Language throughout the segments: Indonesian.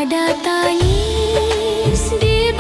Ada tangis di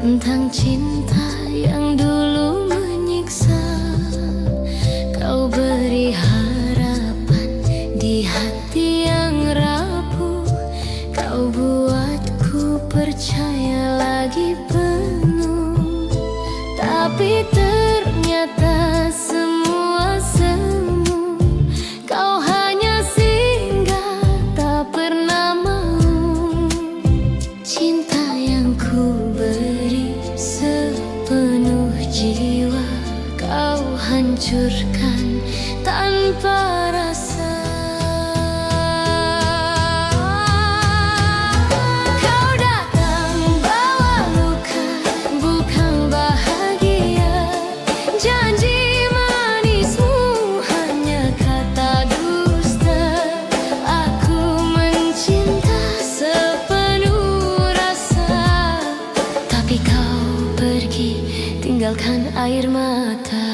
tentang cinta yang dulu menyiksa. Kau beri harapan di hati yang rapuh. Kau buatku percaya lagi penuh. Tapi ternyata semua semu. Kau hanya singgah, tak pernah mau. Cinta yang ku beri sepenuh jiwa, kau hancurkan tanpa rasa. Kau datang bawa luka, bukan bahagia. Janji manismu hanya kata dusta. Aku mencinta sepenuh rasa, tapi kau pergi tinggalkan air mata.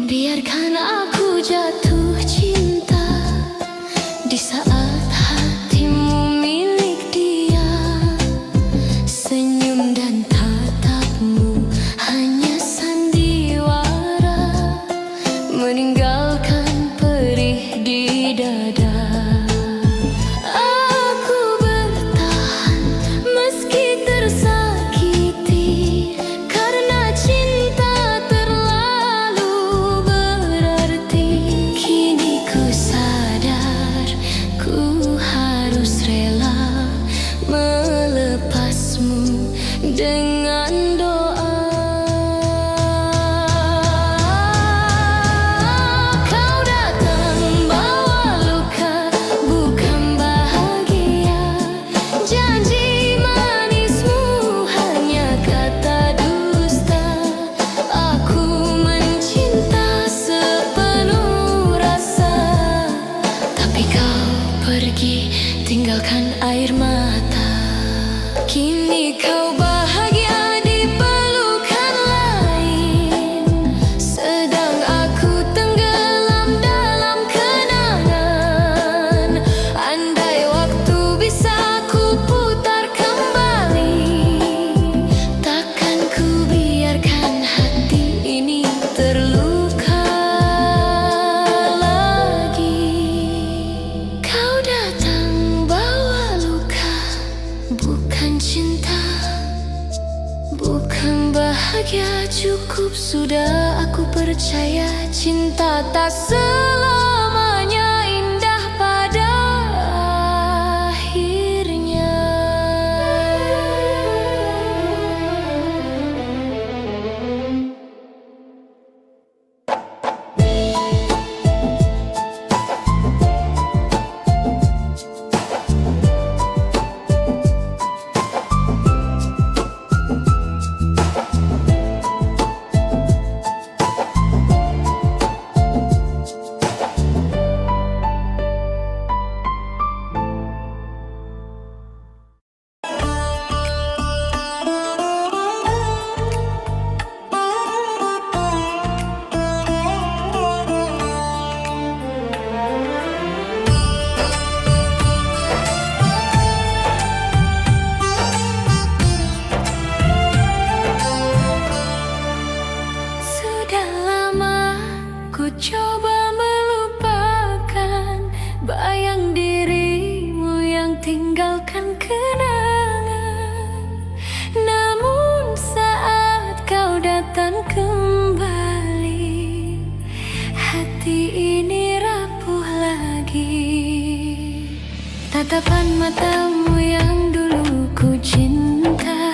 Biarkan aku jatuh cinta di saat hatimu milik dia. Senyum dan tatapmu hanya sandiwara, meninggalkan perih di dada. Aku bertahan meski tersakiti, karena cinta terlalu berarti. Kini ku sadar ku harus rela melepasmu dengan doa. Kau datang bawa luka, bukan bahagia. Janji manismu hanya kata dusta. Aku mencinta sepenuh rasa, tapi kau pergi tinggalkan air mata. Kini kau bahagia di pelukan lain, sedang aku tenggelam dalam kenangan. Andai waktu bisa ku putar kembali, takkan ku biarkan hati ini terluka lagi. Kau datang bawa luka, bukan cinta, bukan bahagia. Cukup sudah, aku percaya cinta tak selamanya indah pada akhirnya. Sudah lama ku coba melupakan bayang dirimu yang tinggalkan kenangan. Namun saat kau datang kembali, hati ini rapuh lagi. Tatapan matamu yang dulu ku cinta,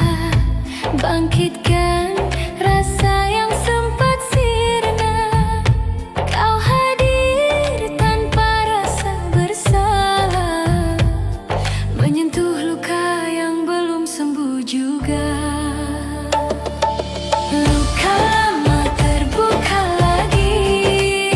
bangkitkan rasa yang sempat sirna. Kau hadir tanpa rasa bersalah, menyentuh luka yang belum sembuh juga. Luka lama terbuka lagi.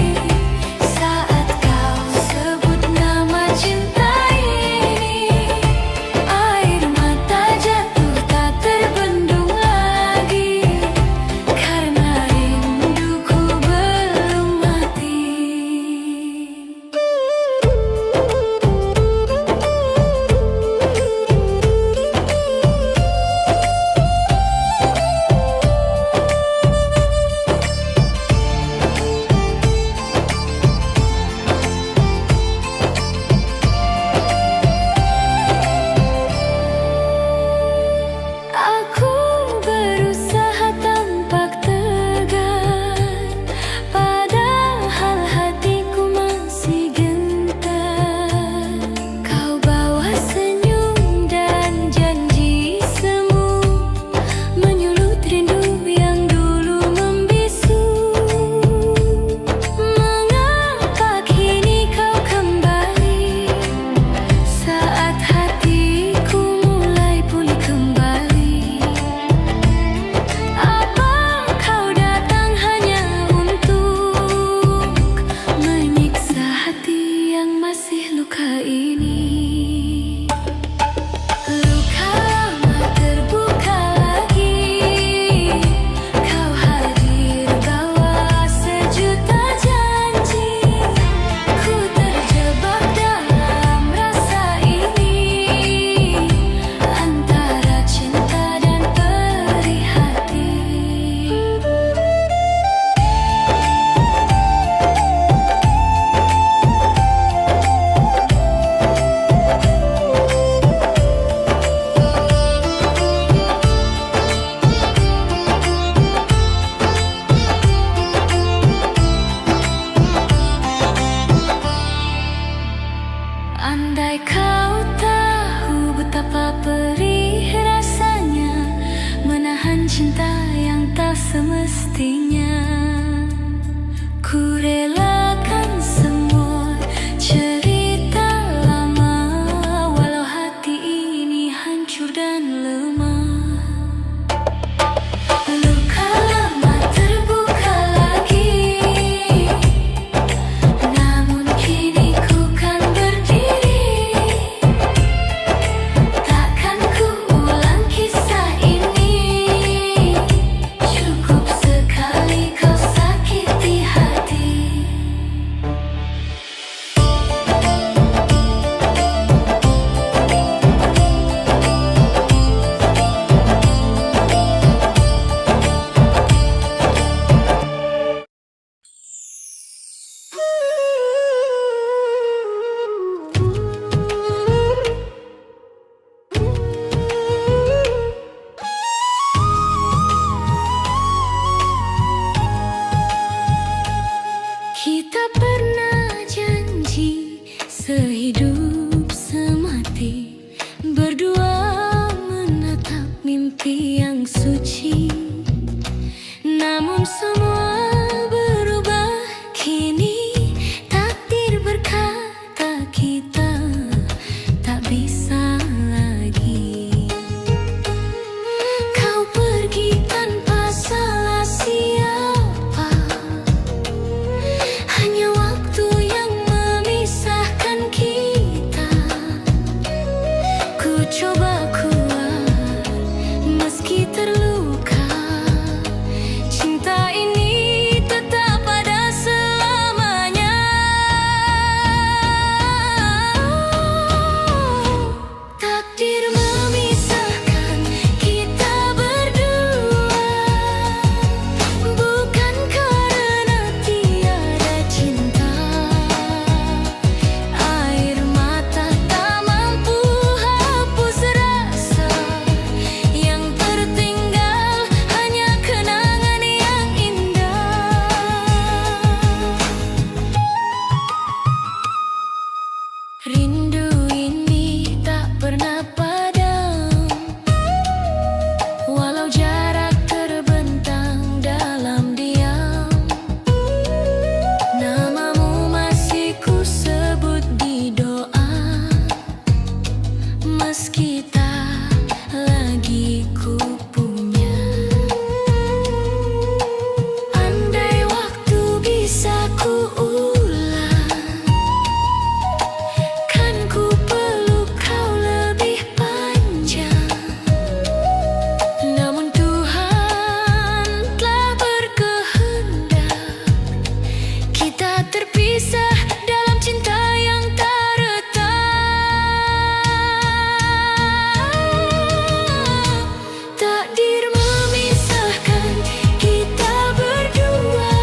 semua berubah. Kini takdir berkata kita tak bisa lagi. Kau pergi tanpa salah siapa, hanya waktu yang memisahkan kita. Ku coba kuat meski terluka. Cinta ini tetap ada selamanya. Takdir memisahkan kita berdua, bukan karena tiada cinta. Air mata tak mampu hapus rasa, yang tertinggal hanya kenangan yang indah. Rindu ini tak pernah padam, walau jarak terbentang dalam diam. Namamu masih ku sebut di doa, meski tak lagi ku punya. Andai waktu bisa ku ulang, kan ku peluk kau lebih panjang. Namun Tuhan telah berkehendak, kita terpisah dalam cinta yang tak retak. Takdir memisahkan kita berdua,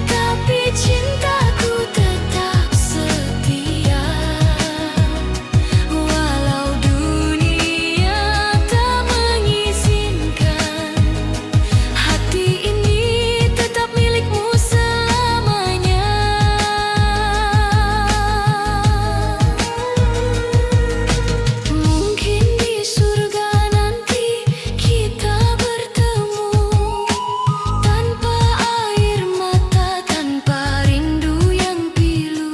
tapi cintaku tetap setia. Walau dunia tak mengizinkan, hati ini tetap milikmu selamanya. Mungkin di surga nanti kita bertemu, tanpa air mata, tanpa rindu yang pilu.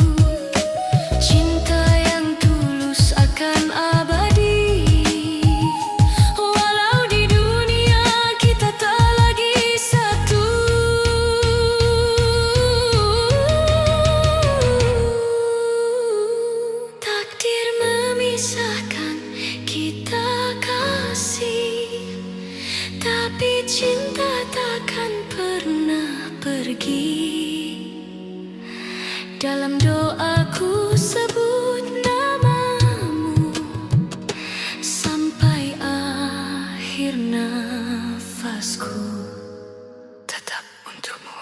Cinta yang tulus akan abadi, walau di dunia kita tak lagi satu. Takdir memisahkan kita kasih, tapi cinta takkan pernah pergi. Dalam doaku sebut namamu sampai akhir nafasku, tetap untukmu.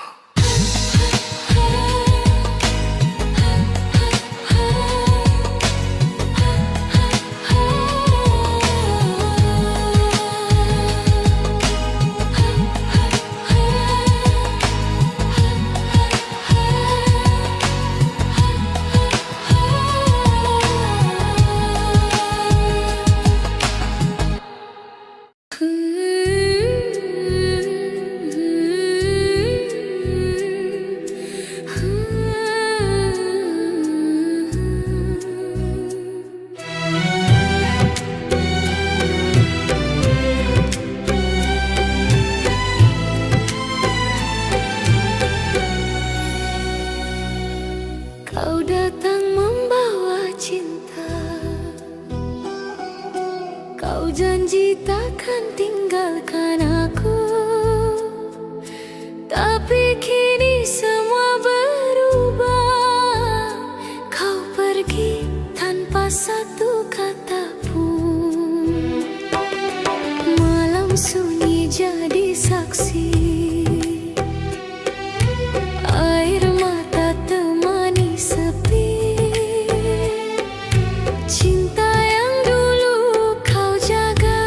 Kau datang membawa cinta, kau janji takkan tinggalkan aku. Tapi kini semua berubah, kau pergi tanpa satu kata pun. Malam sunyi jadi saksi, air mata temani sepi. Cinta yang dulu kau jaga,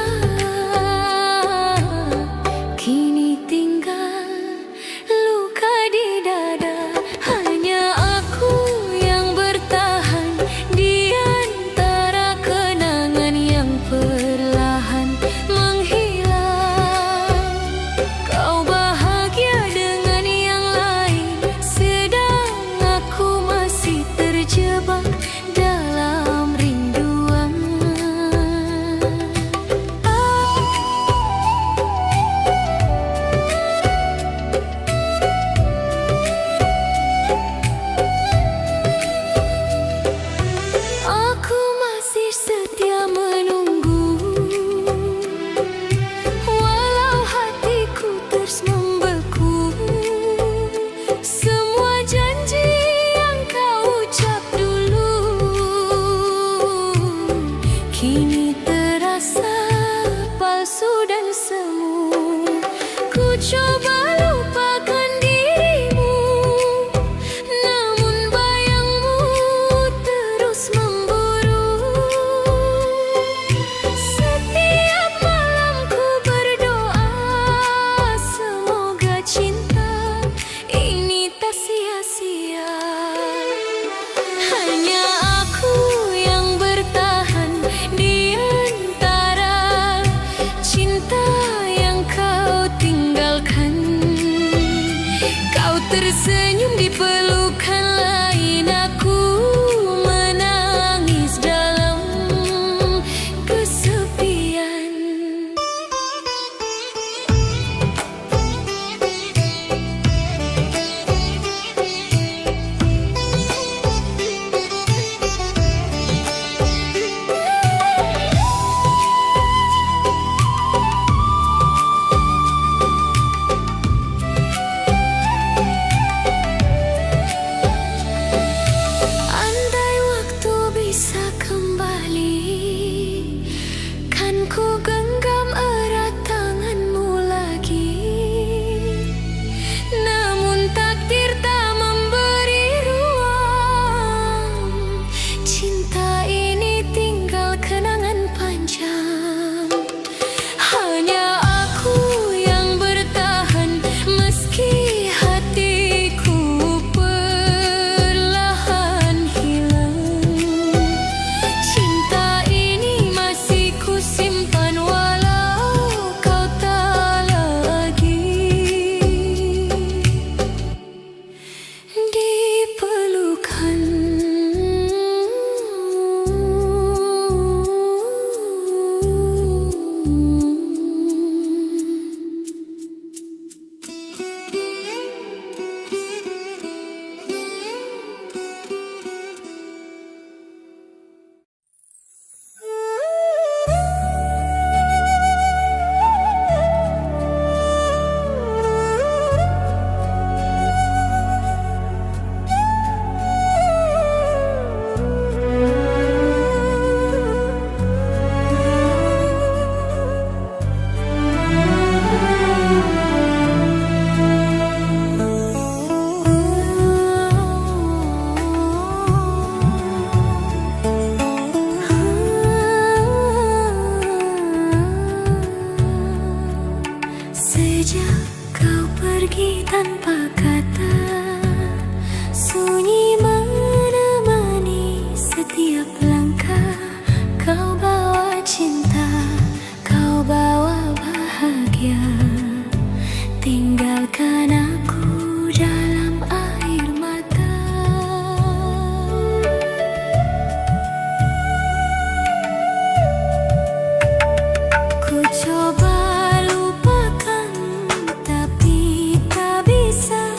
kini tinggal luka. tersenyum di pelukan lain, aku menangis dalam kesepian. Andai waktu bisa kembali, kan ku genggam erat tanganmu lagi. Namun takdir tak memberi ruang, cinta ini tinggal kenangan panjang. Hanya aku yang bertahan meski hatiku perlahan hilang. Cinta ini masih ku simpan walau kau tak lagi di pelukan. Sejak kau pergi tanpa kata, sunyi menemani setiap langkah. Kau bawa cinta, kau bawa bahagia, tinggalkan aku dalam air mata. Ku coba lupakan, tapi tak bisa.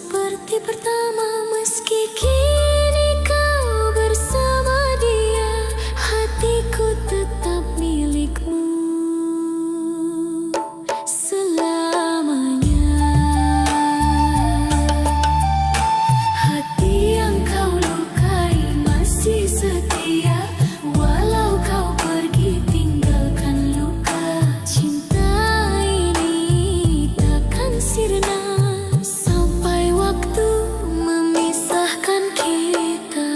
seperti pertama, meski kini kau bersama dia, hatiku tetap milikmu selamanya. Hati yang kau lukai masih setia, walau kau pergi tinggalkan luka. Cinta ini takkan sirna sampai waktu memisahkan kita.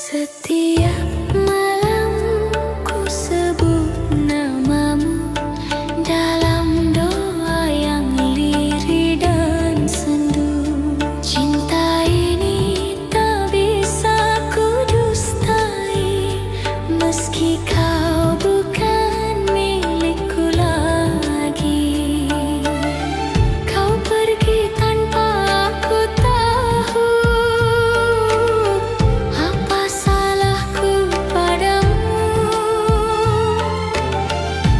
Setiap malam ku sebut namamu dalam doa yang lirih dan sendu. Cinta ini tak bisa ku dustai, meski kau bukan milikku lagi. Kau pergi tanpa aku tahu apa salahku padamu.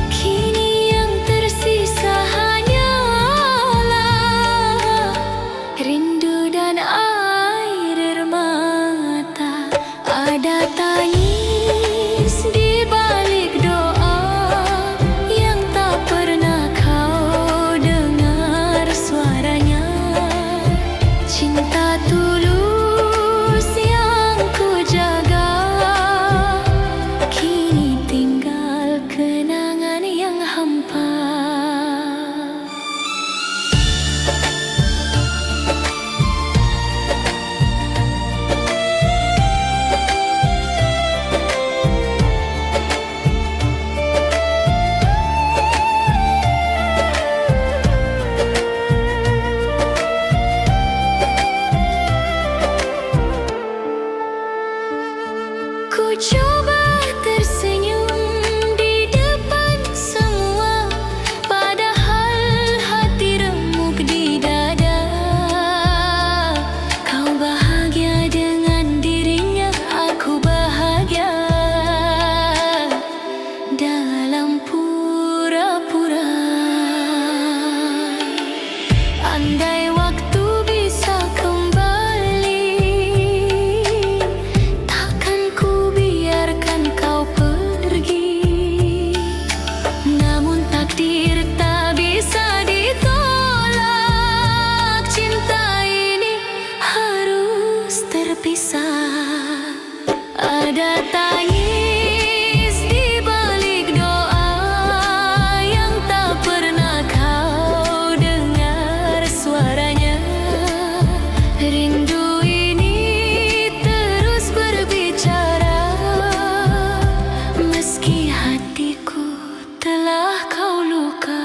Kini yang tersisa hanyalah rindu dan air mata. Ada tangis di balik doa yang tak pernah kau dengar suaranya. Cinta tulus yang ku jaga, kini tinggal kenangan yang hampa. Ku coba tersenyum di depan semua, padahal hati remuk di dada. Kau bahagia dengan dirinya, aku bahagia dalam pura-pura. Andai waktu bisa kembali, takkan ku biarkan kau pergi. Namun takdir tak bisa ditolak, cinta ini harus terpisah. Ada tangis di balik doa yang tak pernah kau dengar suaranya. Rindu ini terus berbicara, meski hatiku telah kau luka.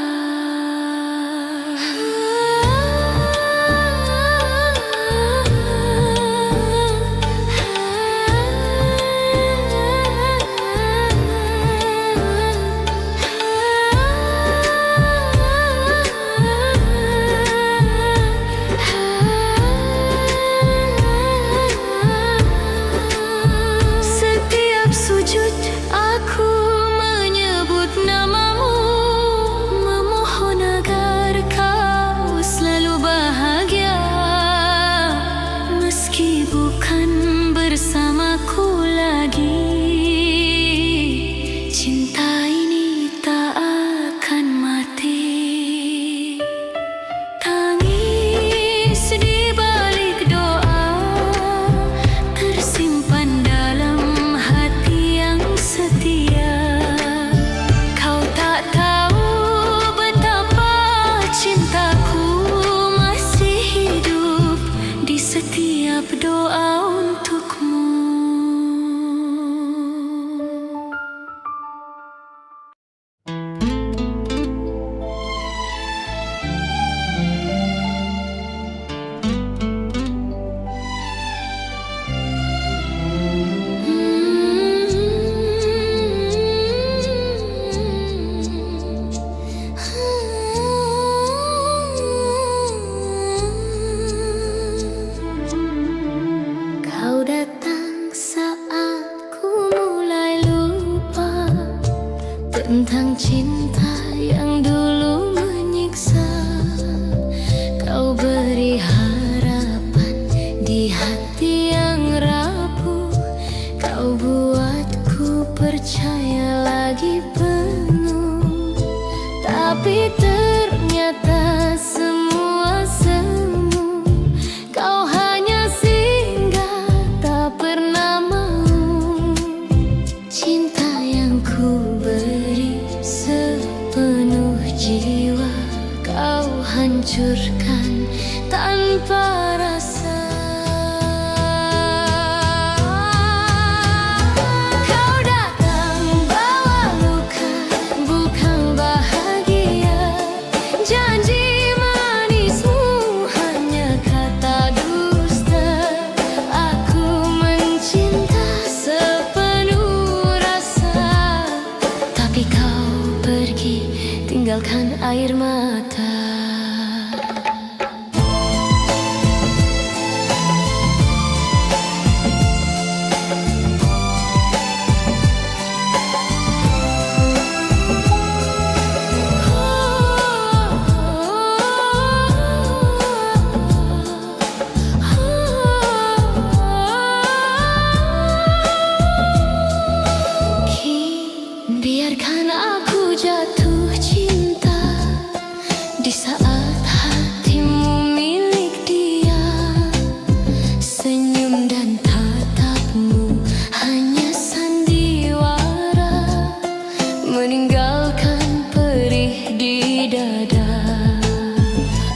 cinta yang dulu menyiksa. Kau beri harapan di hati yang rapuh. Kau buatku percaya lagi penuh. Tapi ternyata semua semu. Kau hanya singgah, tak pernah mau. Cinta yang ku beri sepenuh jiwa, kau hancurkan tanpa rasa. Kau datang bawa luka, bukan bahagia. Janji manismu hanya kata dusta. Aku mencinta sepenuh rasa, tapi kau pergi tinggalkan air mata. Biarkan aku jatuh cinta di saat hatimu milik dia. Senyum dan tatapmu hanya sandiwara, meninggalkan perih di dada.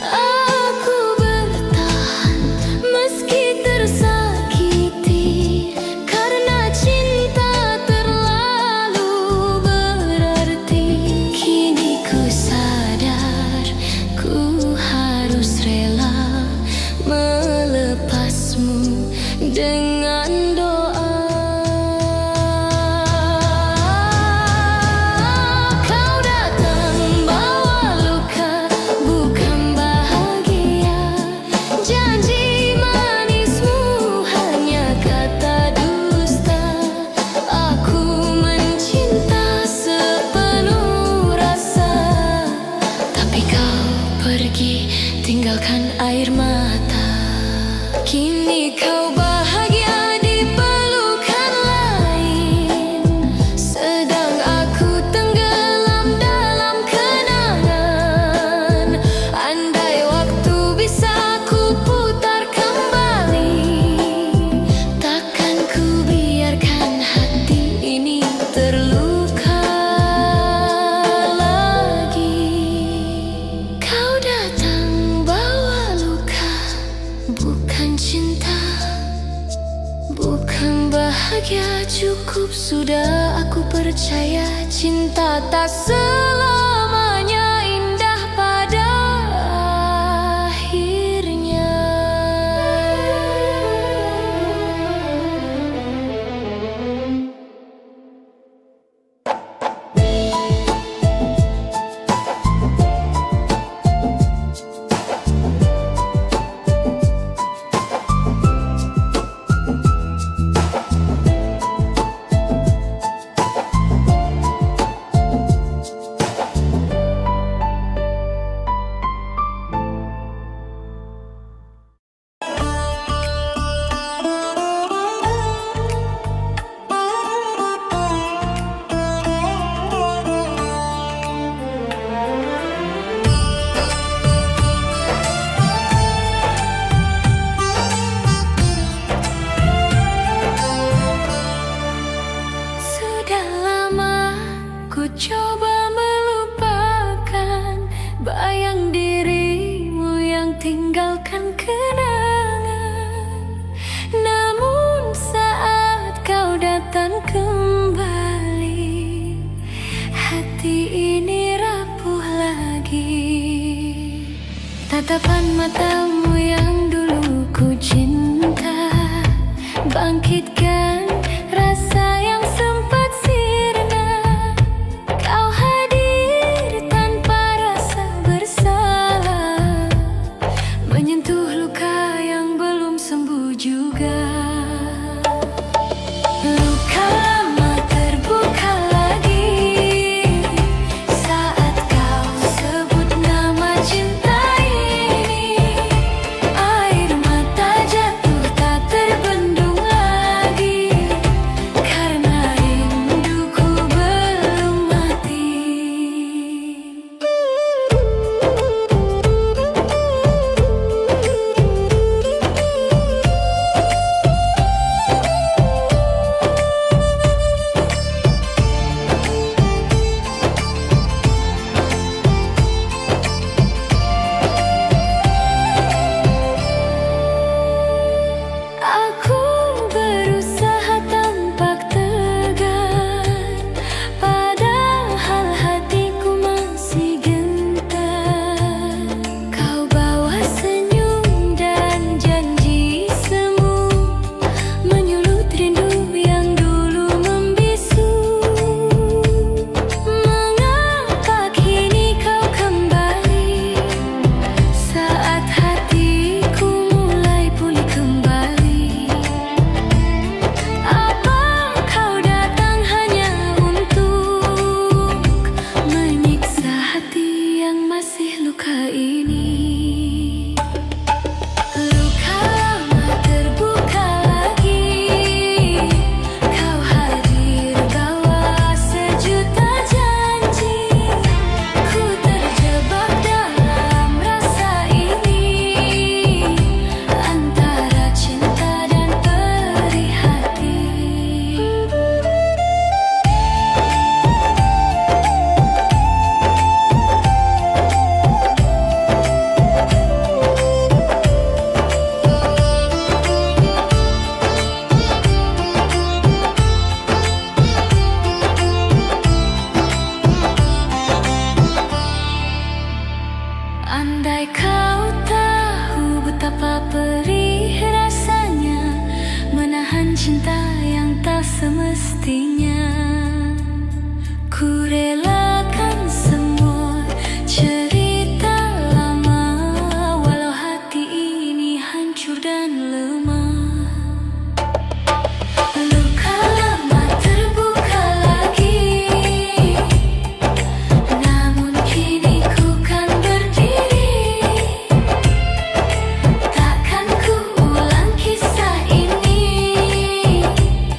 Aku bertahan meski tersakiti, karena cinta terlalu berarti. Kini ku sadar ku harus rela melepasmu dengan doa. Kau datang bawa luka, bukan bahagia. Janji manismu hanya kata dusta. Aku mencinta sepenuh rasa, tapi kau pergi tinggalkan air mata. Kini kau bahagia di pelukan lain, sedang aku tenggelam dalam kenangan. Andai waktu bisa ku putar kembali, takkan ku biarkan hati ini terluka lagi. Kau datang bawa luka, bukan cinta, bukan bahagia. Cukup sudah, aku percaya cinta tak selamanya indah pada akhirnya. Sudah lama ku coba melupakan bayang dirimu yang tinggalkan kenangan. Namun saat kau datang kembali, hati ini rapuh lagi. Tatapan matamu yang dulu ku cinta, bangkitkan rasa yang sempat sirna. Kau hadir tanpa rasa bersalah, menyentuh luka yang belum sembuh juga. Luka lama terbuka lagi, artinya. Ku relakan semua cerita lama, walau hati ini hancur dan lemah. Luka lama terbuka lagi, namun kini ku kan berdiri. Takkan ku ulang kisah ini,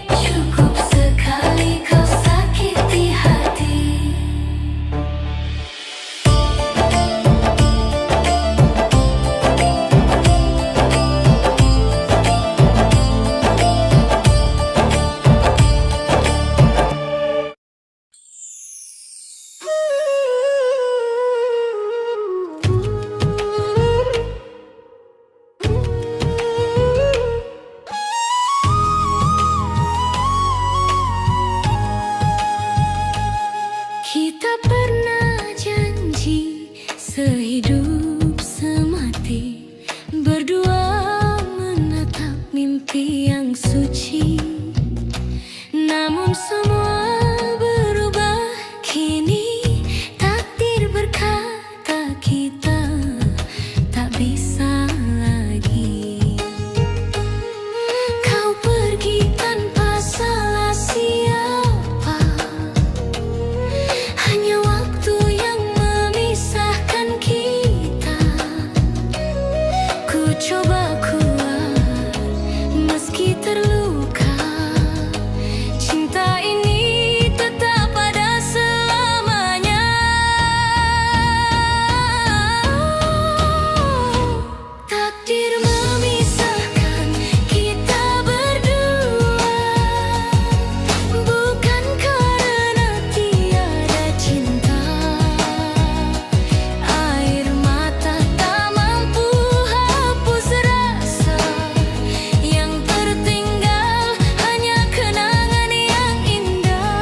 cukup sekali kau sakiti hati. Kita pernah janji sehidup semati, berdua menatap mimpi yang suci. Namun semua berubah kini, takdir berkata kita tak bisa lagi. Kau pergi tanpa salah siapa, hanya waktu yang memisahkan kita. Ku coba kuat meski terluka, cinta ini tetap ada selamanya. Takdir memisahkan kita berdua, bukan karena tiada cinta. Air mata tak mampu hapus rasa, yang tertinggal hanya kenangan yang indah.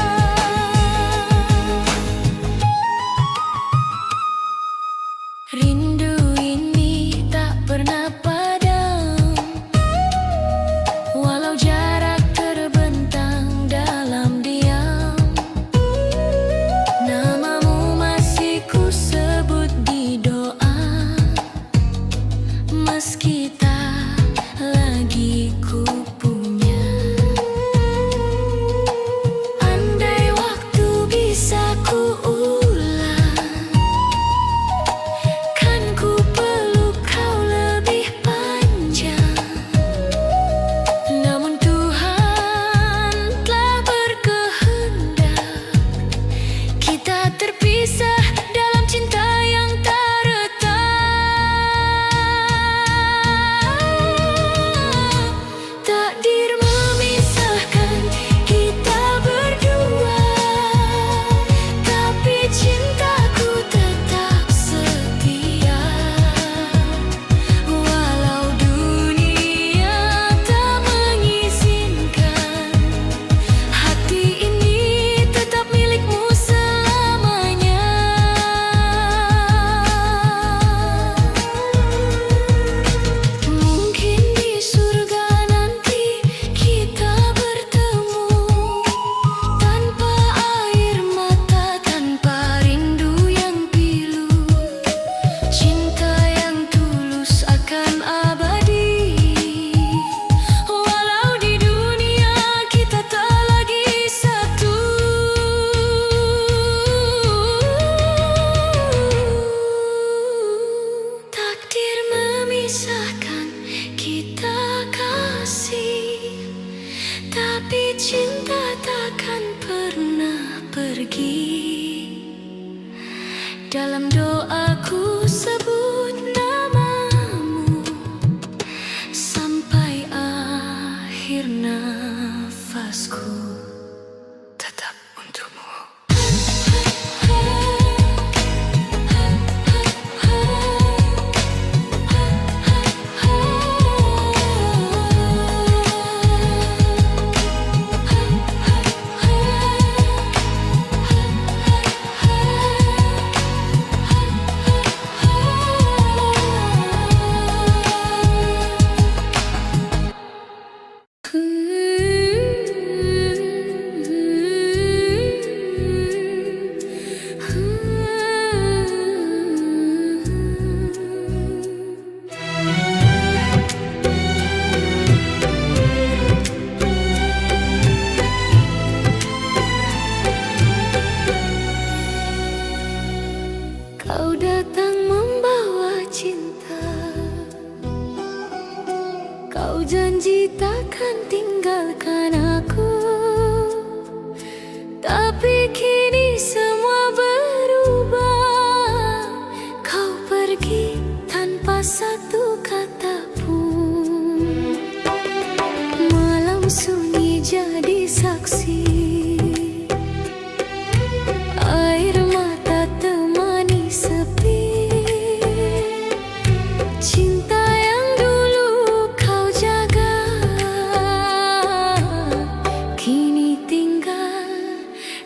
Rindu ini tak pernah padam, walau jarak terbentang dalam diam. Namamu masih ku sebut di doa, meski tak lagi ku punya. Andai waktu bisa ku ulang, kan ku peluk kau lebih panjang. Namun Tuhan telah berkehendak, kita terpisah dalam cinta yang tak retak. Takdir memisahkan kita berdua, tapi cintaku tetap setia. Walau dunia tak mengizinkan, hati ini tetap milikmu selamanya. Mungkin di surga nanti kita bertemu, tanpa air mata, tanpa rindu yang pilu. Cinta yang tulus akan abadi, walau di dunia kita tak lagi satu. Takdir memisahkan kita kasih, tapi cinta takkan pernah pergi. Dalam doaku sebut namamu sampai akhir nafasku, tetap untukmu. tinggalkan aku. Tapi kini semua berubah. Kau pergi tanpa satu kata pun. Malam sunyi jadi saksi. Air mata temani sepi. Cinta yang dulu kau jaga kini tinggal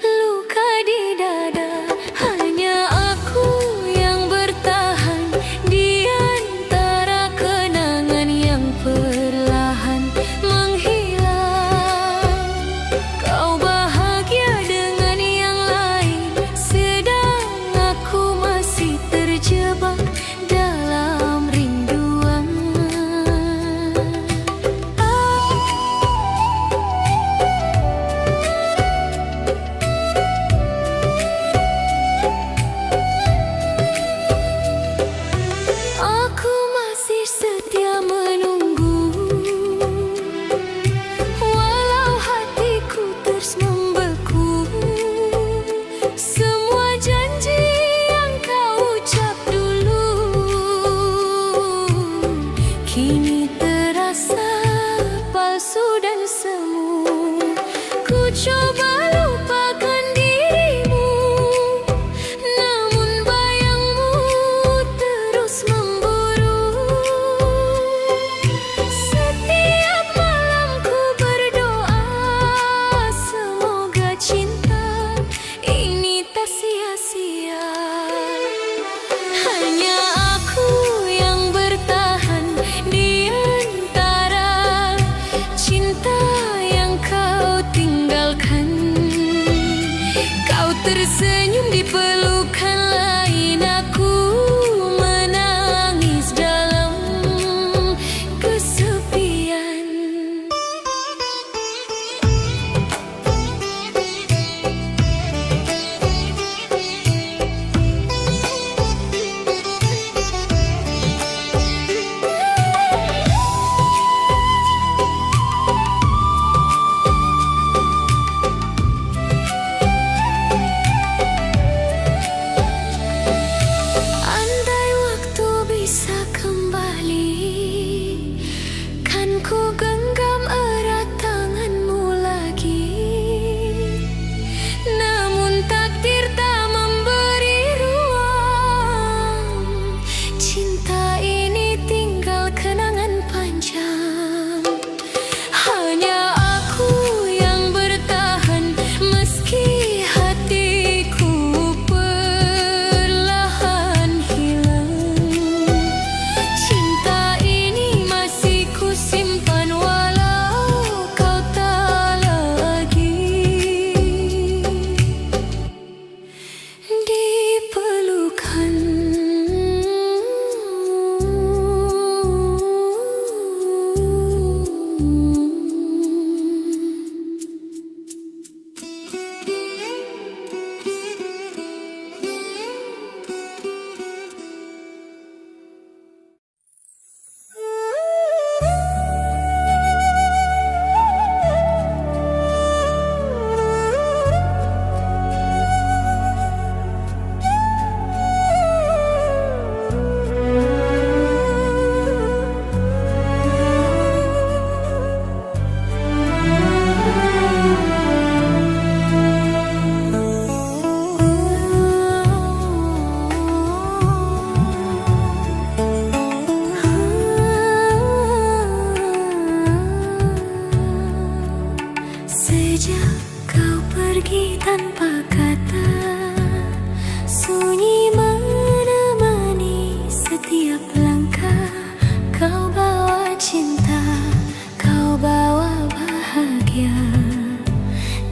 luka di dada. Hanya aku yang bertahan di antara kenangan yang perlahan menghilang. Kau bahagia dengan yang lain, sedang aku masih terjebak dalam rinduan. Aku masih setia menunggu, walau hatiku terus membeku. Semua janji yang kau ucap dulu kini terasa palsu dan semu. Ku coba lupakan dirimu, namun bayangmu terus memburu. Setiap malam ku berdoa, semoga cinta ini tak sia-sia. Hanya aku yang bertahan di antara cinta yang kau tinggalkan. Kau tersenyum di pelukan lain, aku menangis dalam kesepian. Andai waktu bisa kembali, kan ku genggam erat tanganmu lagi. Namun takdir tak memberi ruang. Cinta ini tinggal kenangan panjang. Hanya aku yang bertahan meski hatiku perlahan hilang. Cinta ini masih ku simpan walau kau tak lagi di pelukan. Sejak kau pergi tanpa kata, sunyi menemani setiap langkah. Kau bawa cinta, kau bawa bahagia,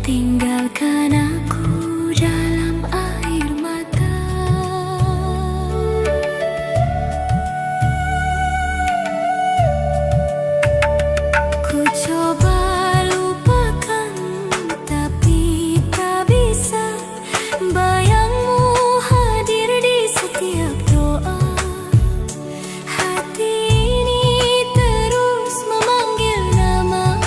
tinggalkan aku dalam air mata. Ku coba lupakan, tapi tak bisa. Bayangmu hadir di setiap doa. Hati ini terus memanggil nama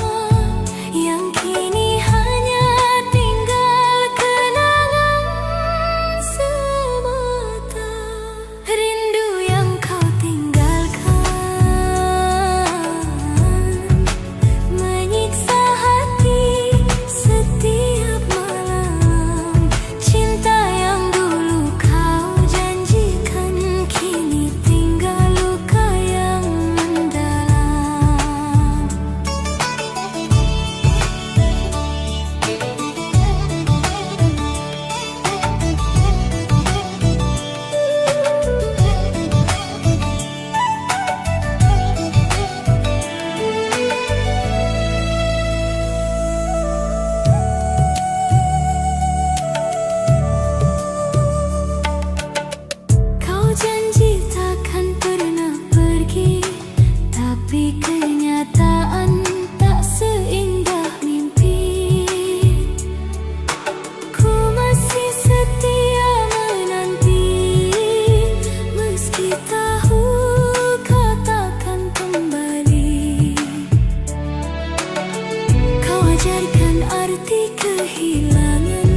seperti kehilangan.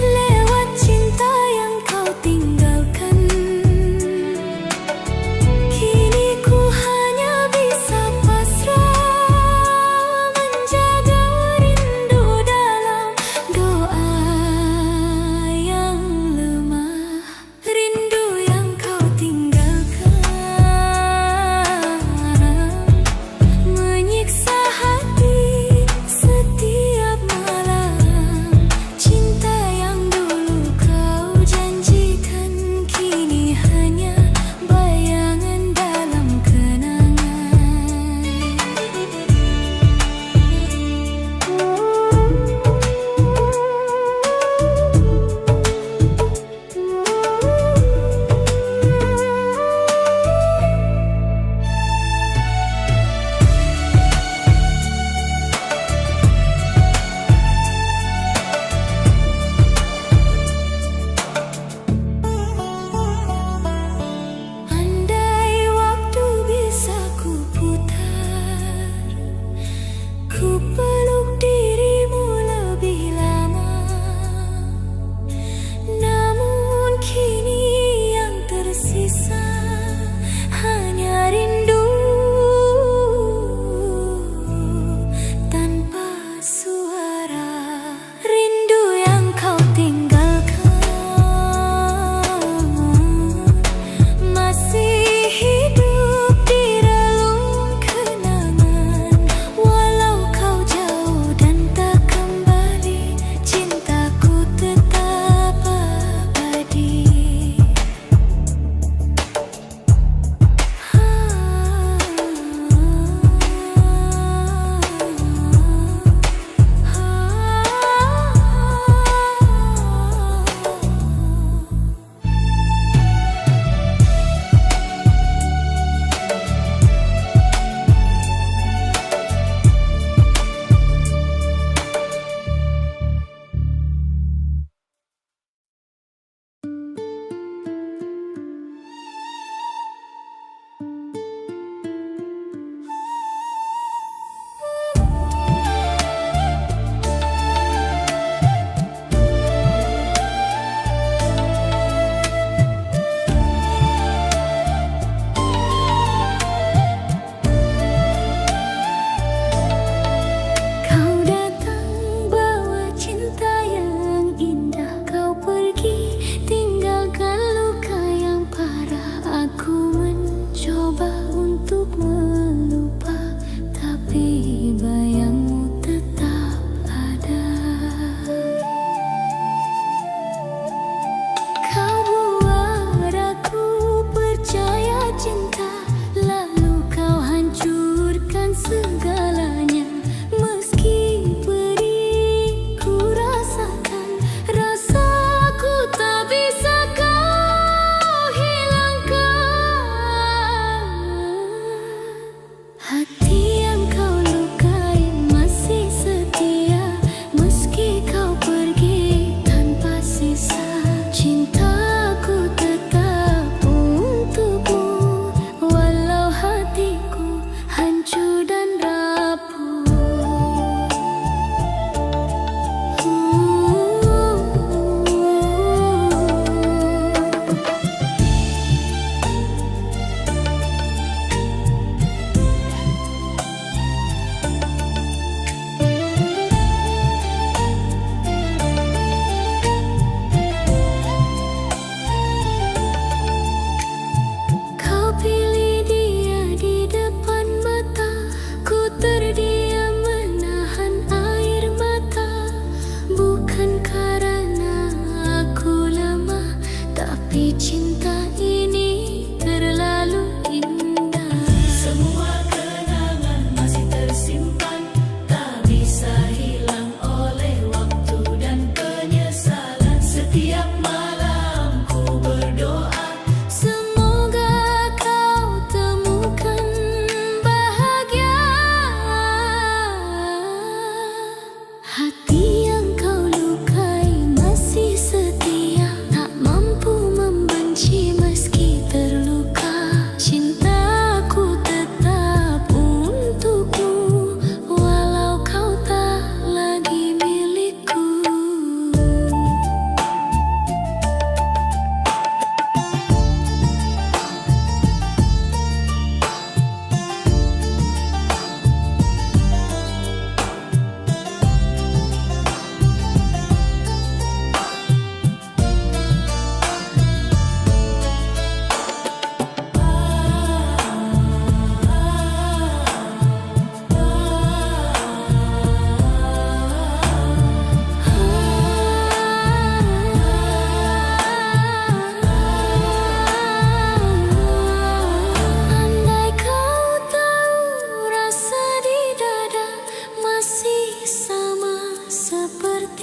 Lewat cinta yang kau tinggalkan, kini ku hanya bisa pasrah, menjaga rindu dalam doa yang lemah. Rindu yang kau tinggalkan menyiksa hati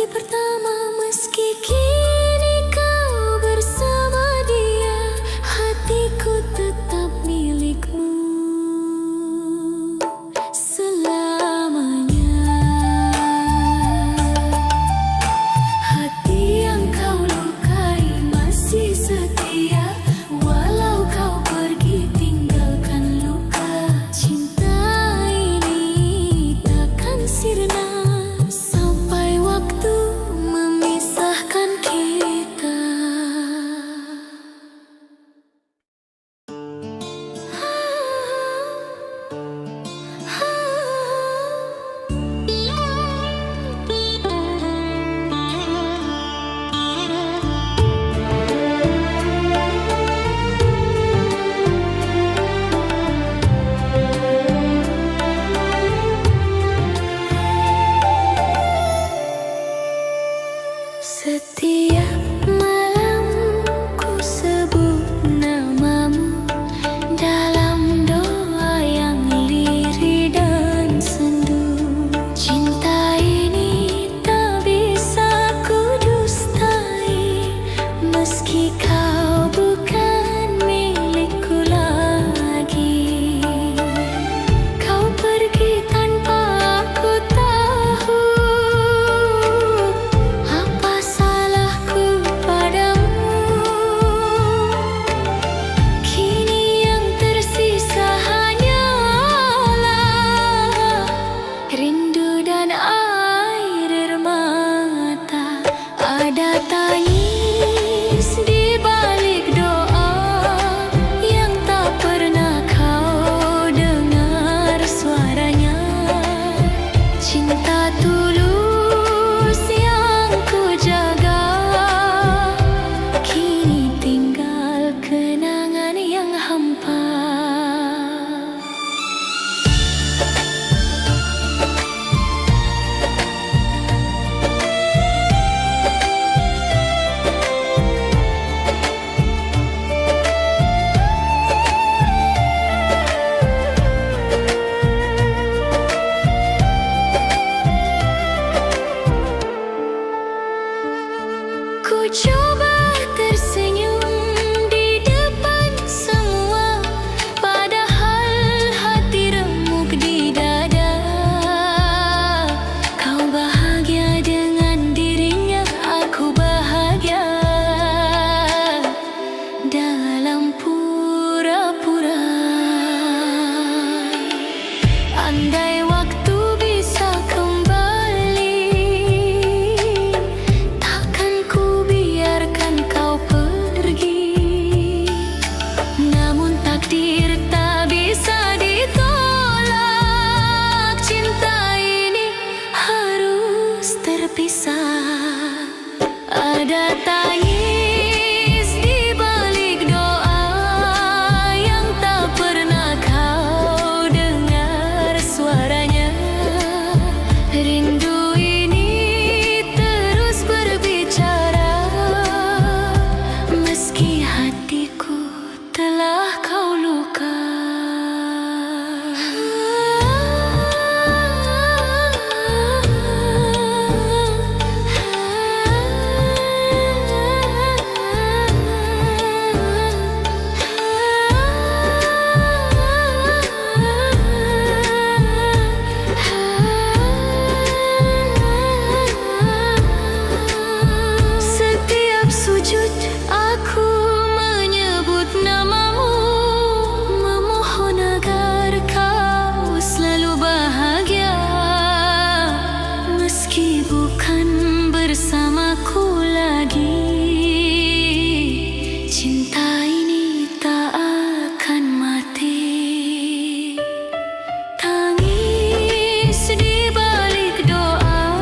hati pertama. Meski kini kau bersama dia, hatiku tetap milikmu selamanya. Hati yang kau lukai masih setia, walau kau pergi tinggalkan luka. Cinta ini takkan sirna sampai waktu memisahkan kita. Setiap malam ku sebut namamu dalam doa yang lirih dan sendu. Cinta ini tak bisa ku dustai, meski kau bukan milikku lagi. Kau pergi tanpa aku tahu apa salahku padamu. Kini yang tersisa hanyalah rindu dan air mata. Ada tangis di balik doa yang tak pernah kau dengar suaranya. Cinta tulus yang ku jaga, kini tinggal kenangan yang hampa. Ku coba tersenyum di depan semua, padahal hati remuk di dada. Kau bahagia dengan dirinya, aku bahagia dalam pura-pura. Andai waktu bisa kembali, takkan ku biarkan kau pergi. Namun takdir tak bisa ditolak, cinta ini harus terpisah. Ada tangis di balik doa yang tak pernah kau dengar suaranya. Rindu ini terus berbicara, meski hatiku telah kau luka. Setiap sujud aku menyebut namamu, memohon agar kau selalu bahagia, meski bukan bersamaku lagi. Cinta ini tak akan mati. Tangis di balik doa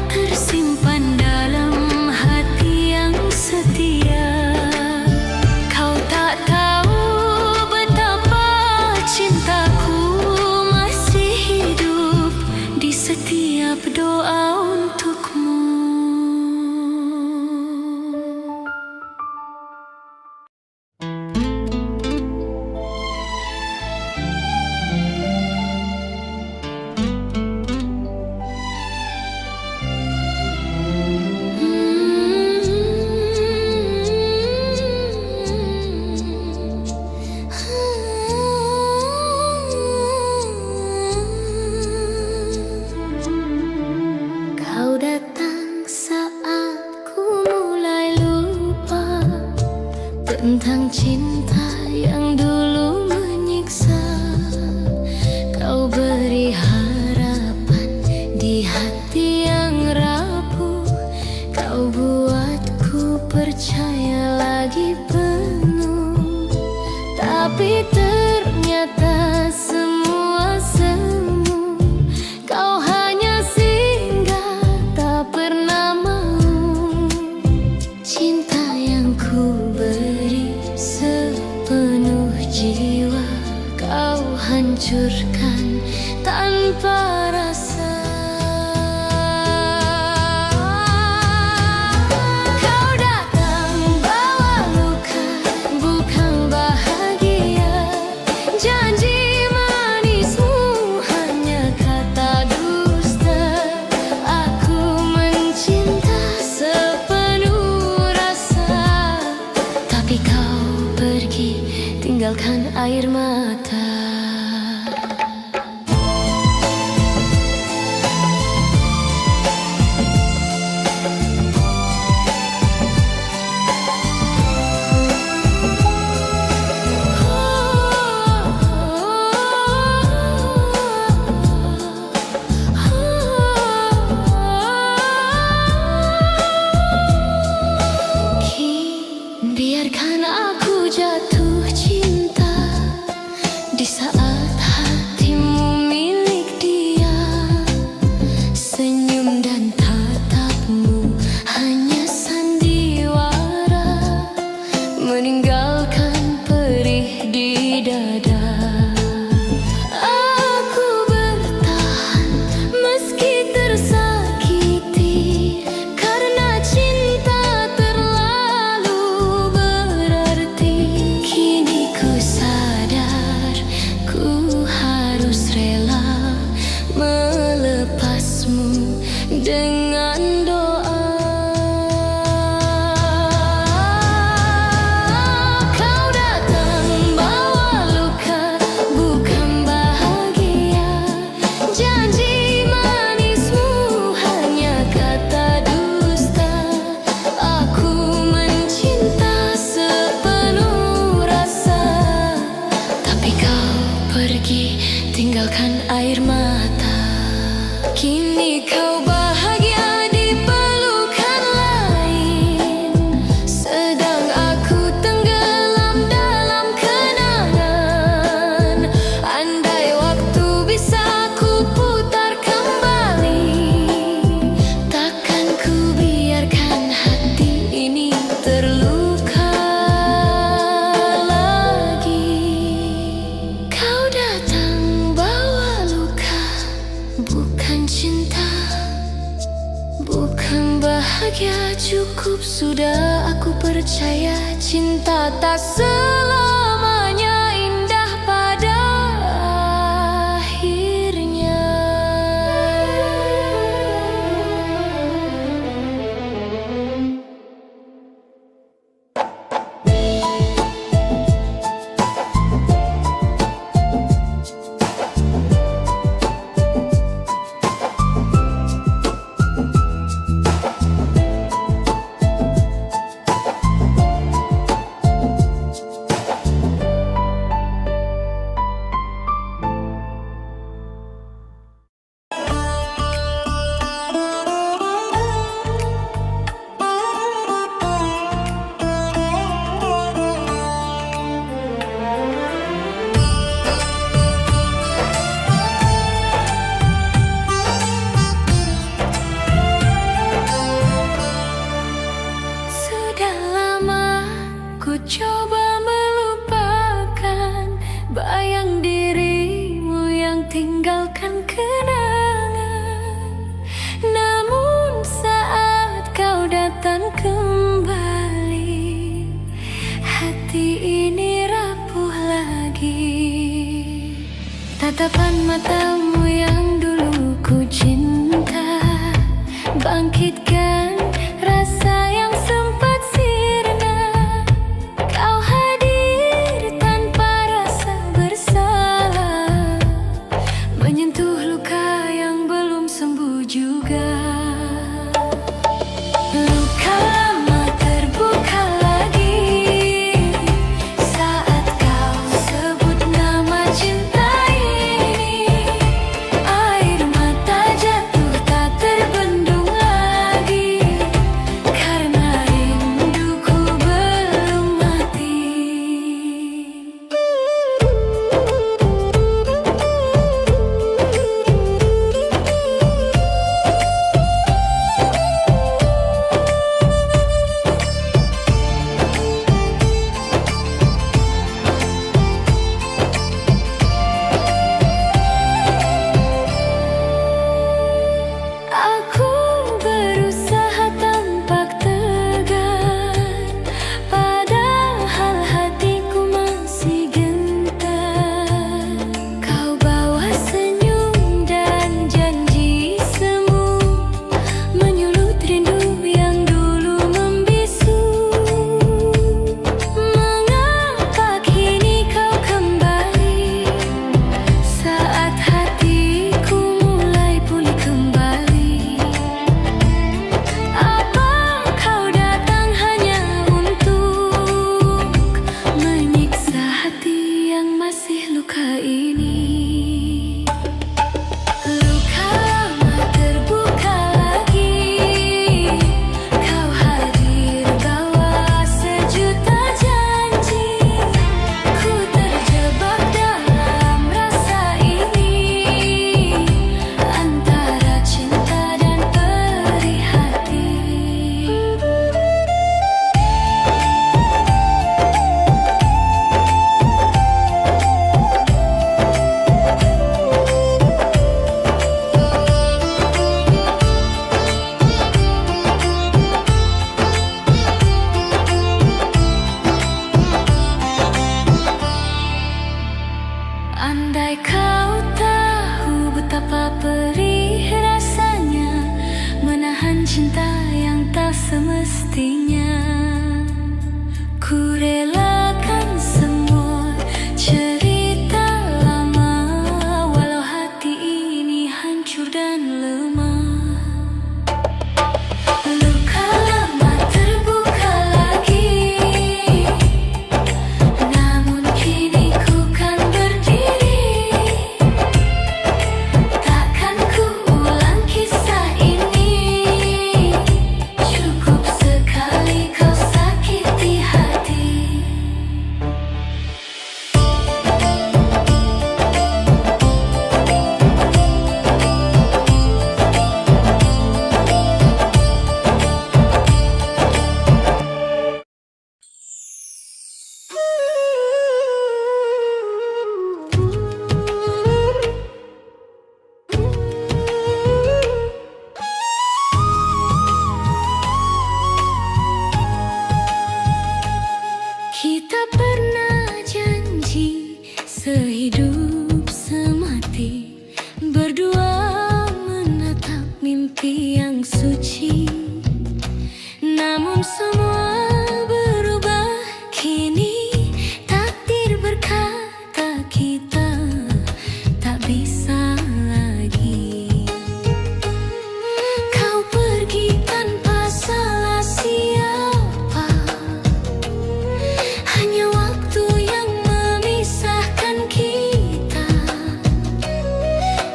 tersimpan dalam hati yang setia. Kau tak tahu betapa cintaku masih hidup di setiap doa untukmu. tentang cinta yang dulu menyiksa. Kau beri harapan di hati yang rapuh. Kau buatku percaya lagi penuh. Tapi ternyata semua semu. Kau hanya singgah, tak pernah mau. Cinta yang ku beri sepenuh jiwa, kau hancurkan tanpa rasa. Kau datang bawa luka, bukan bahagia. Janji manismu hanya kata dusta. Aku mencinta sepenuh rasa, tapi kau pergi tinggalkan air mata. Biarkan aku jatuh cinta di saat hatimu milik dia. Senyum dan tatapmu hanya sandiwara, meninggalkan perih di dada. Aku bertahan meski tersakiti, karena cinta terlalu berarti. Kini ku sadar ku harus rela melepasmu dengan doa. Kau datang bawa luka, bukan bahagia. Janji manismu hanya kata dusta. Aku mencinta sepenuh rasa, tapi kau pergi tinggalkan air mata. Kini kau bahagia di pelukan lain, sedang aku tenggelam dalam kenangan. Andai waktu bisa ku putar kembali, takkan ku biarkan hati ini terluka lagi. Kau datang bawa luka, bukan cinta, bukan bahagia. Cukup sudah, aku percaya cinta tak selamanya indah pada akhirnya. Sudah lama ku coba melupakan bayang dirimu yang tinggalkan kenangan. Namun saat kau datang kembali, hati ini rapuh lagi. Tatapan matamu yang dulu ku cinta, bangkitkan rasa yang sempat sirna. Kau hadir tanpa rasa bersalah, menyentuh luka yang belum sembuh juga. Luka lama terbuka lagi, dan lemah. Luka lama terbuka lagi, namun kini ku kan berdiri. Takkan ku ulang kisah ini, cukup sekali kau sakiti hati. Kita pernah janji sehidup semati, berdua menatap mimpi yang suci. Namun semua berubah kini, takdir berkata kita tak bisa lagi. Kau pergi tanpa salah siapa, hanya waktu yang memisahkan kita.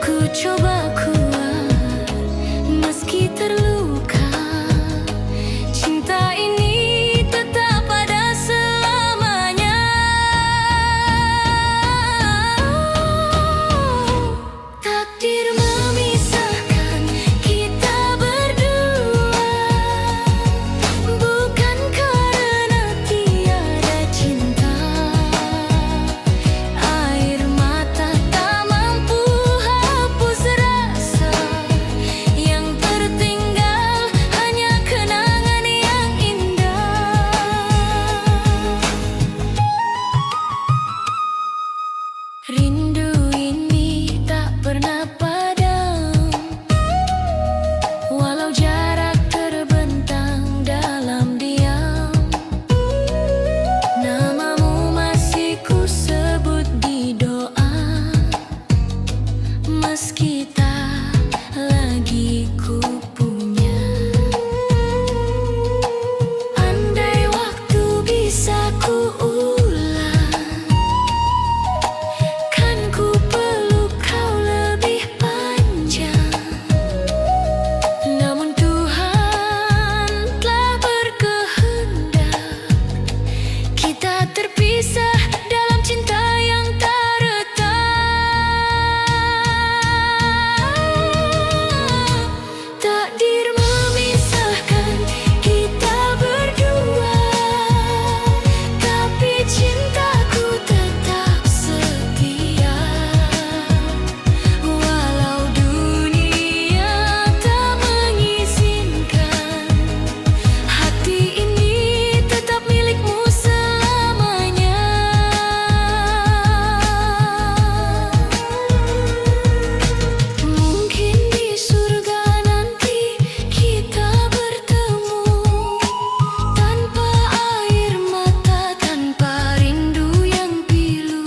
Ku coba kuat meski terluka, cinta ini tetap ada selamanya. Takdir memisahkan kita berdua, bukan karena tiada cinta. Air mata tak mampu hapus rasa, yang tertinggal hanya kenangan yang indah. Rindu ini tak pernah padam, walau jarak terbentang dalam diam. Namamu masih ku sebut di doa, meski tak lagi ku punya. Andai waktu bisa ku ulang, kan ku peluk kau lebih panjang. Namun Tuhan telah berkehendak, kita terpisah dalam cinta yang tak retak. Takdir memisahkan kita berdua, tapi cintaku tetap setia. Walau dunia tak mengizinkan, hati ini tetap milikmu selamanya. Mungkin di surga nanti kita bertemu, tanpa air mata, tanpa rindu yang pilu.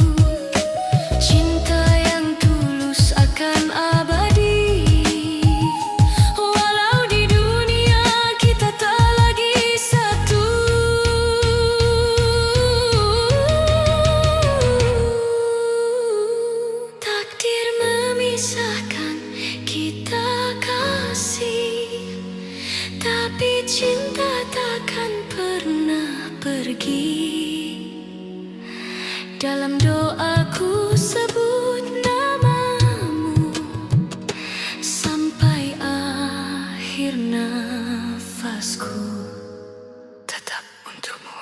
Cinta yang tulus akan abadi, walau di dunia kita tak lagi satu. Takdir memisahkan kita kasih, tapi cinta takkan pernah pergi. Dalam doaku sebut namamu sampai akhir nafasku, tetap untukmu.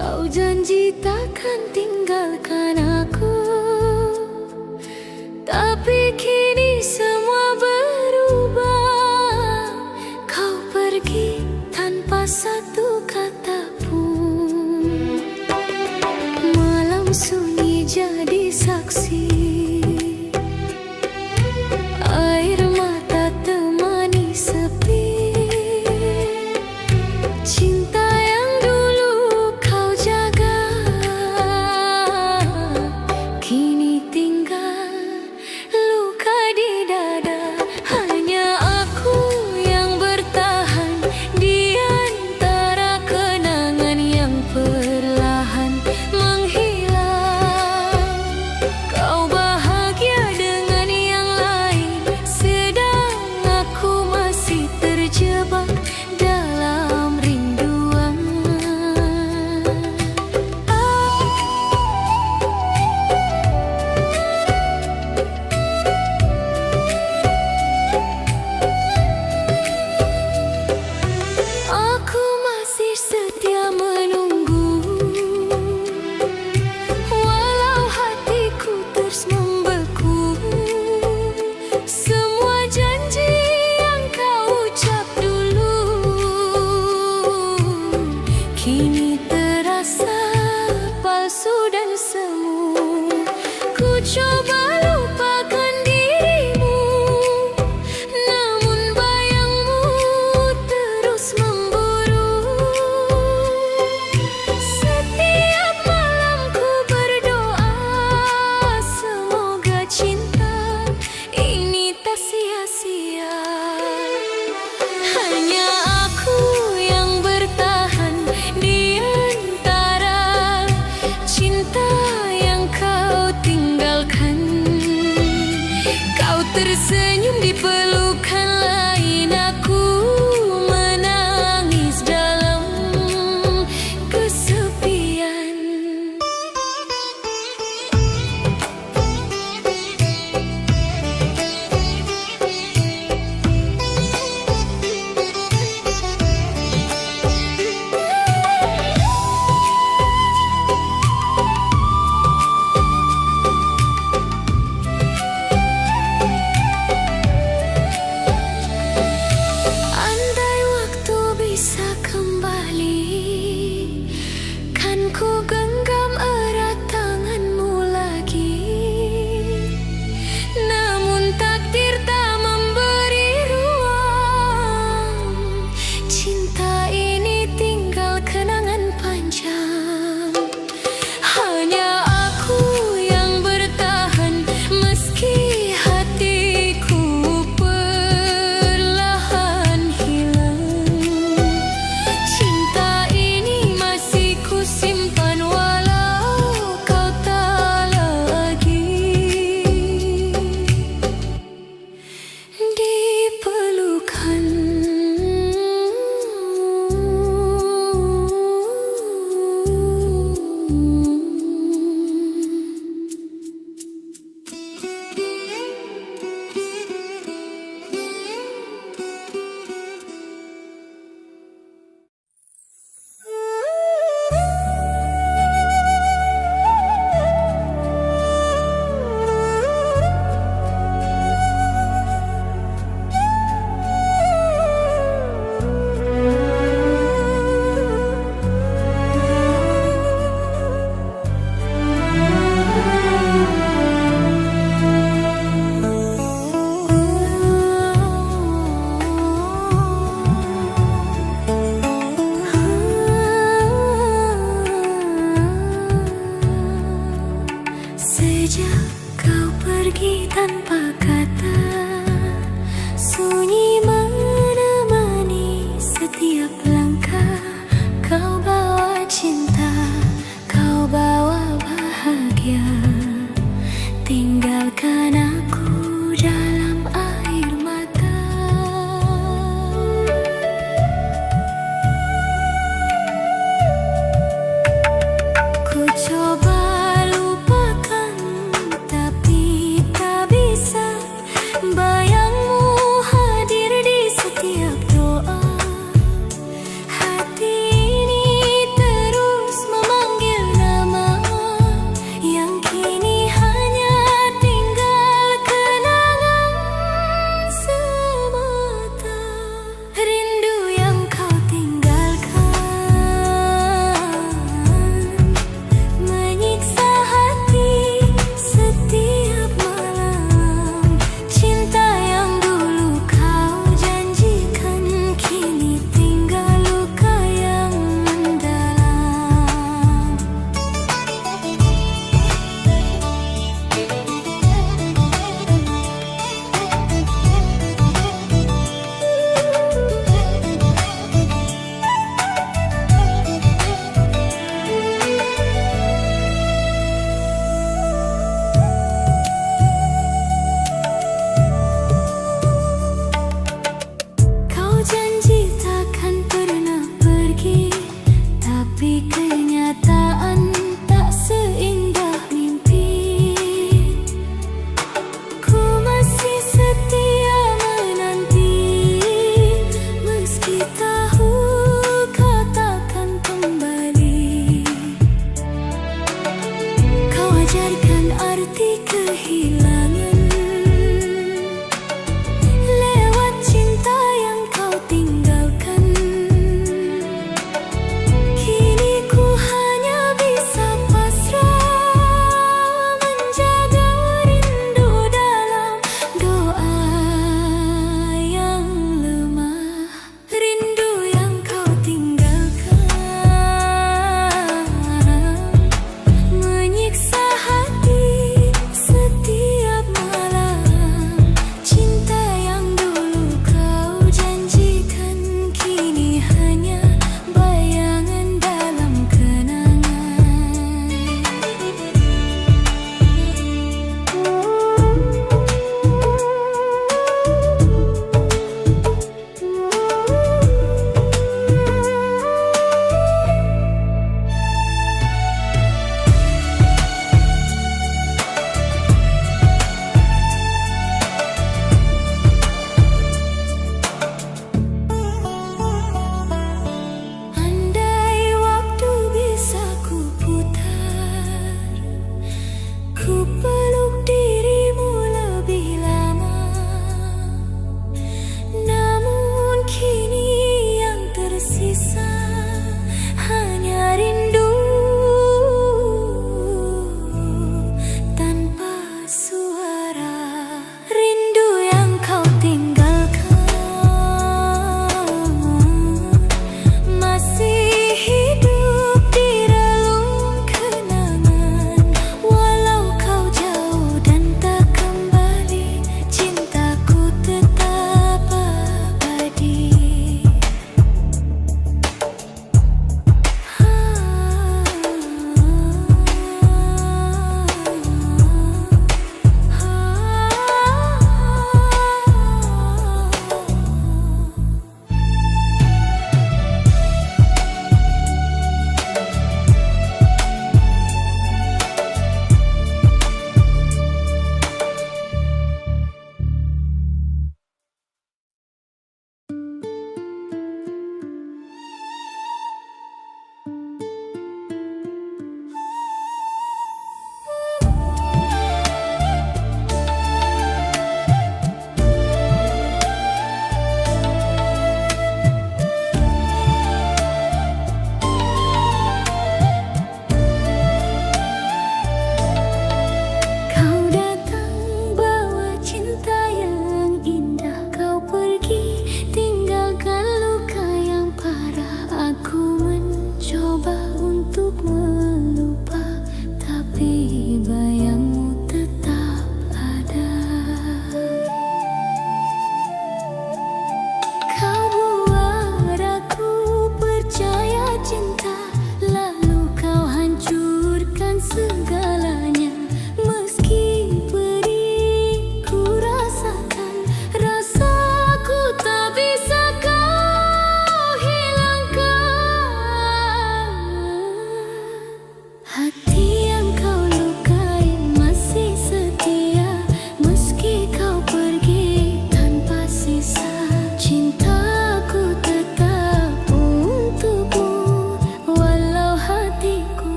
Kau janji takkan tinggalkan aku, tapi kini semua berubah. Kau pergi tanpa satu kata pun. Malam sunyi jadi saksi, air mata temani sepi. Cinta yang dulu kau jaga, kini tinggal luka di dada. Hanya aku yang bertahan di antara kenangan yang perlahan menghilang. Kau bahagia dengan yang lain, sedang aku masih terjebak dalam rinduan. Aku masih setia menunggu, walau hatiku terus membeku. Semua janji yang kau ucap dulu kini terasa palsu dan semu. Ku coba lupakan dirimu, namun bayangmu terus memburu. Setiap malam ku berdoa, semoga cinta ini tak sia-sia. Hanya aku yang bertahan di antara cinta yang kau tinggalkan. Kau tersenyum di pelukan lain, aku menangis dalam kesepian. Andai waktu bisa kembali, kan ku genggam erat tanganmu lagi. Namun takdir tak memberi ruang, cinta ini tinggal kenangan panjang. Hanya aku yang bertahan meski hatiku perlahan hilang. Cinta ini masih ku simpan kenyataan tak seindah mimpi. Ku masih setia menanti, meski tahu kau takkan kembali. Kau ajarkan arti kehilangan lewat cinta yang kau tinggalkan. Kini ku hanya bisa pasrah, menjaga rindu dalam doa yang lemah. Rindu yang kau tinggalkan menyiksa hati setiap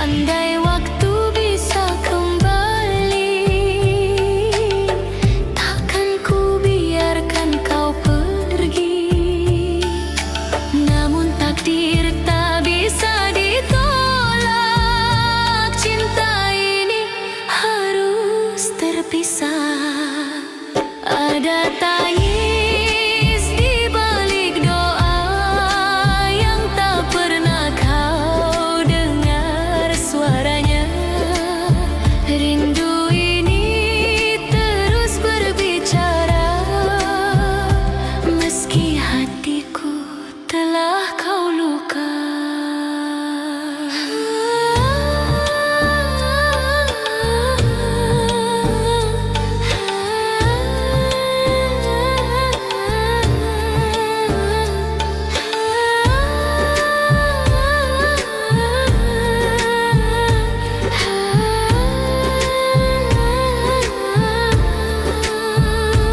Andai waktu bisa kembali, takkan ku biarkan kau pergi. Namun takdir tak bisa ditolak, cinta ini harus terpisah. Ada tangis di balik doa yang tak pernah kau dengar suaranya. Rindu ini terus berbicara, meski hatiku telah kau luka.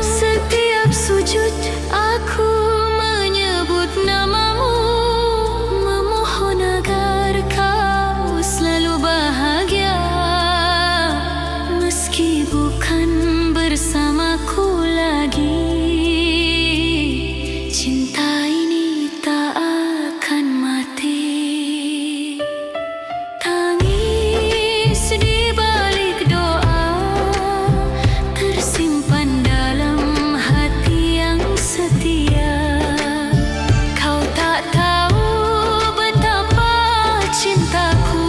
Setiap sujud aku menyebut namamu, memohon agar kau selalu bahagia. Meski bukan bersamaku lagi, cinta ini tak akan mati. Tangis di balik doa tersimpan dalam hati yang setia. Kau tak tahu betapa cintaku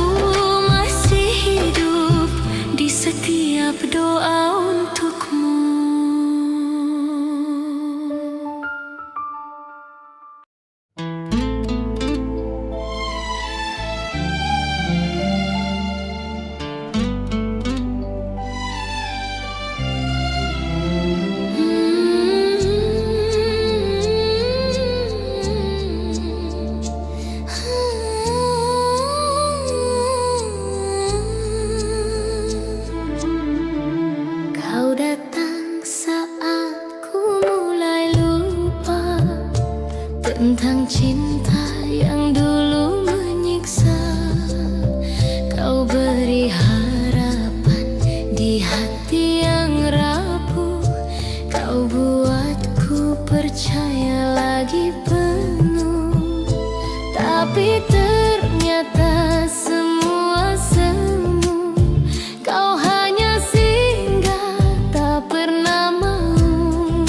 masih hidup di setiap doa untukmu. Kau datang saat ku mulai lupa tentang cinta yang dulu menyiksa. Kau beri harapan di hati yang rapuh, kau buatku percaya lagi penuh. Tapi ternyata semua semu, kau hanya singgah tak pernah mau.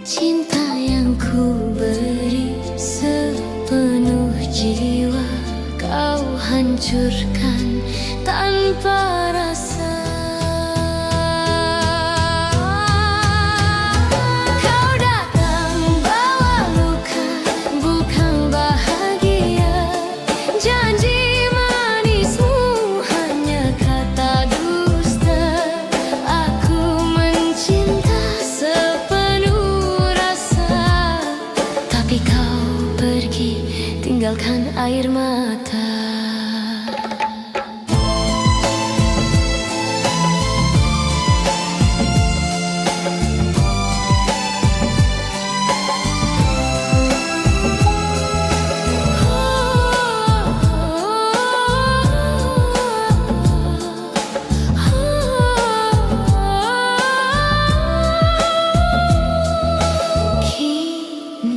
Cinta yang ku beri sepenuh jiwa, kau hancurkan tanpa rasa. Kau datang bawa luka, bukan bahagia. Janji manismu hanya kata dusta. Aku mencinta sepenuh rasa, tapi kau pergi tinggalkan air mata.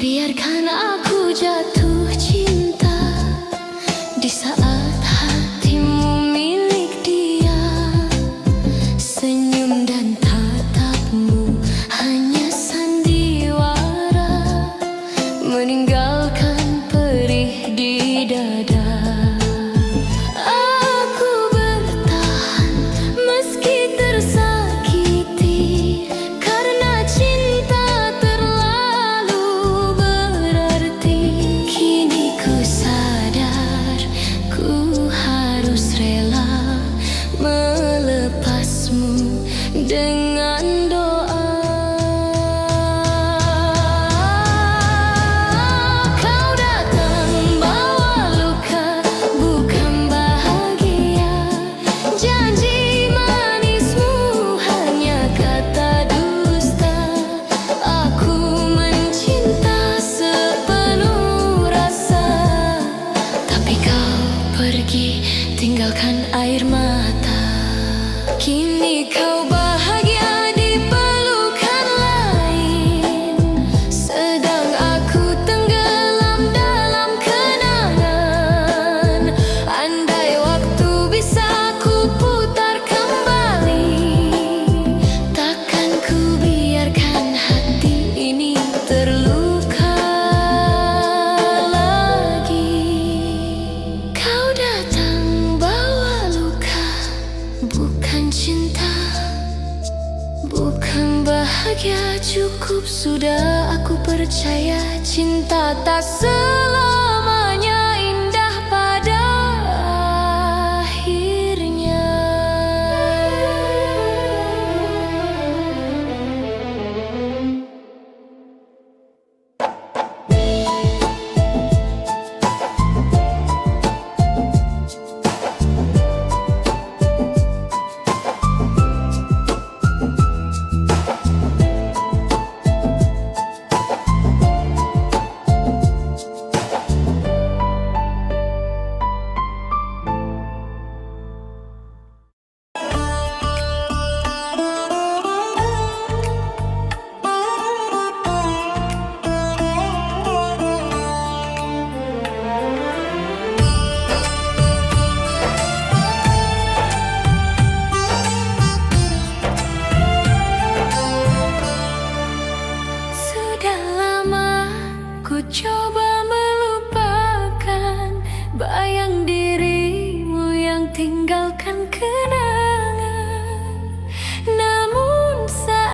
Biarkan aku jatuh cinta di saat hatimu milik dia. Senyum dan tatapmu hanya sandiwara, meninggalkan perih di dada. Aku bertahan meski tersakiti, karena cinta terlalu berarti. Kini ku sadar ku harus rela melepasmu dengan doa. Kau datang bawa luka, bukan bahagia. Janji manismu hanya kata dusta. Aku mencinta sepenuh rasa, tapi kau pergi tinggalkan air mata. Kini kau bahagia di pelukan lain, sedang aku tenggelam dalam kenangan. Andai waktu bisa ku putar kembali, takkan ku biarkan hati ini terluka lagi. Kau datang bawa luka, bukan cinta, bukan bahagia. Cukup sudah aku percaya, cinta tak selamanya indah pada akhirnya. Ku coba melupakan bayang dirimu yang tinggalkan kenangan.